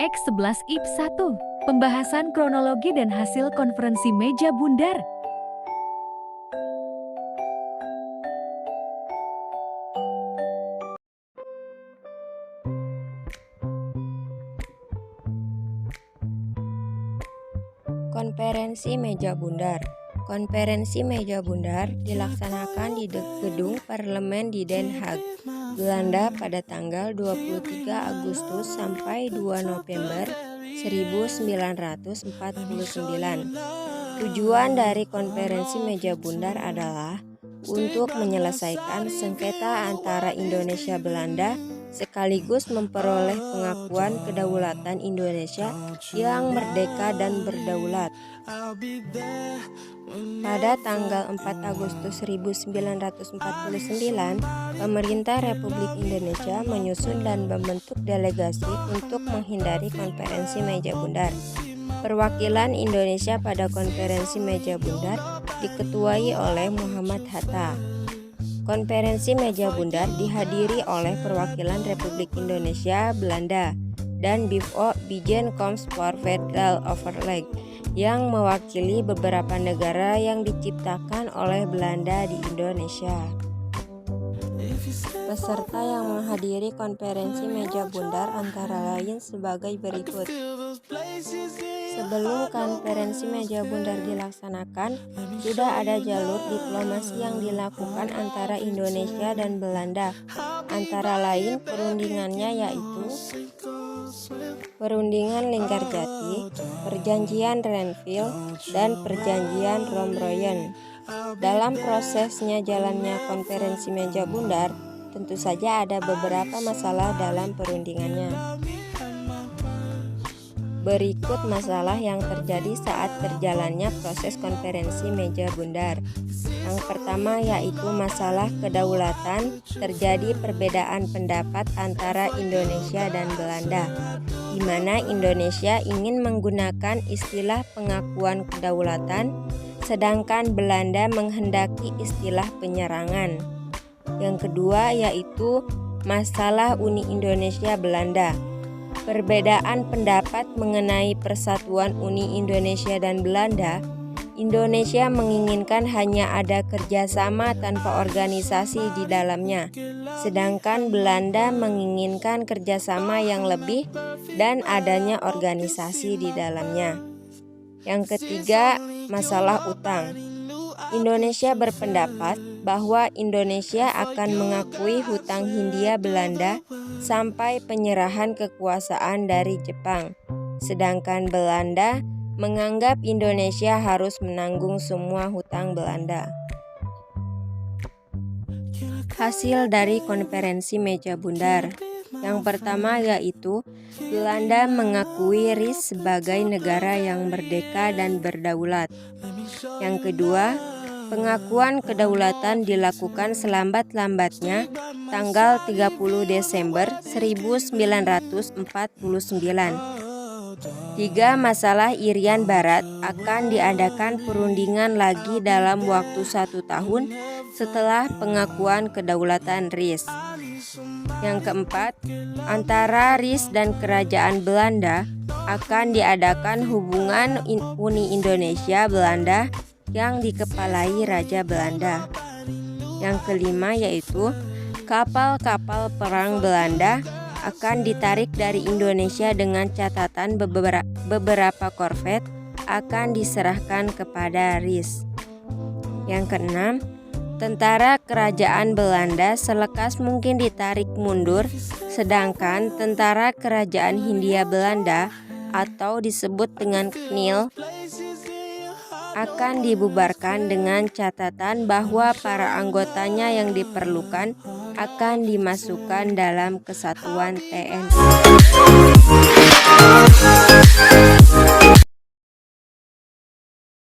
X11 IP 1. Pembahasan kronologi dan hasil konferensi meja bundar. Konferensi meja bundar. Konferensi meja bundar dilaksanakan di Gedung Parlemen di Den Haag, Belanda pada tanggal 23 Agustus sampai 2 November 1949. Tujuan dari konferensi meja bundar adalah untuk menyelesaikan sengketa antara Indonesia Belanda sekaligus memperoleh pengakuan kedaulatan Indonesia yang merdeka dan berdaulat. Pada tanggal 4 Agustus 1949, pemerintah Republik Indonesia menyusun dan membentuk delegasi untuk menghindari konferensi meja bundar. Perwakilan Indonesia pada konferensi meja bundar diketuai oleh Muhammad Hatta. Konferensi meja bundar dihadiri oleh perwakilan Republik Indonesia Belanda dan BIVO Bijeenkomst voor Federal Overleg yang mewakili beberapa negara yang diciptakan oleh Belanda di Indonesia. Peserta yang menghadiri konferensi meja bundar antara lain sebagai berikut. Sebelum konferensi meja bundar dilaksanakan, sudah ada jalur diplomasi yang dilakukan antara Indonesia dan Belanda. Antara lain perundingannya yaitu Perundingan Linggarjati, Perjanjian Renville, dan Perjanjian Romroyen. Dalam prosesnya jalannya konferensi meja bundar, tentu saja ada beberapa masalah dalam perundingannya. Berikut masalah yang terjadi saat berjalannya proses konferensi meja bundar. Yang pertama yaitu masalah kedaulatan. Terjadi perbedaan pendapat antara Indonesia dan Belanda, di mana Indonesia ingin menggunakan istilah pengakuan kedaulatan, sedangkan Belanda menghendaki istilah penyerangan. Yang kedua yaitu masalah Uni Indonesia Belanda. Perbedaan pendapat mengenai persatuan Uni Indonesia dan Belanda. Indonesia menginginkan hanya ada kerjasama tanpa organisasi di dalamnya, sedangkan Belanda menginginkan kerjasama yang lebih dan adanya organisasi di dalamnya. Yang ketiga, masalah utang. Indonesia berpendapat bahwa Indonesia akan mengakui hutang Hindia Belanda sampai penyerahan kekuasaan dari Jepang, sedangkan Belanda menganggap Indonesia harus menanggung semua hutang Belanda. Hasil dari konferensi meja bundar. Yang pertama yaitu Belanda mengakui RIS sebagai negara yang merdeka dan berdaulat. Yang kedua, pengakuan kedaulatan dilakukan selambat-lambatnya tanggal 30 Desember 1949. 3. Masalah Irian Barat akan diadakan perundingan lagi dalam waktu 1 tahun setelah pengakuan kedaulatan RIS. Yang keempat, antara RIS dan Kerajaan Belanda akan diadakan hubungan Uni Indonesia Belanda yang dikepalai Raja Belanda. Yang kelima yaitu kapal-kapal perang Belanda akan ditarik dari Indonesia dengan catatan beberapa korvet akan diserahkan kepada RIS. Yang keenam, tentara kerajaan Belanda selekas mungkin ditarik mundur, sedangkan tentara kerajaan Hindia Belanda atau disebut dengan KNIL akan dibubarkan dengan catatan bahwa para anggotanya yang diperlukan akan dimasukkan dalam kesatuan TNI.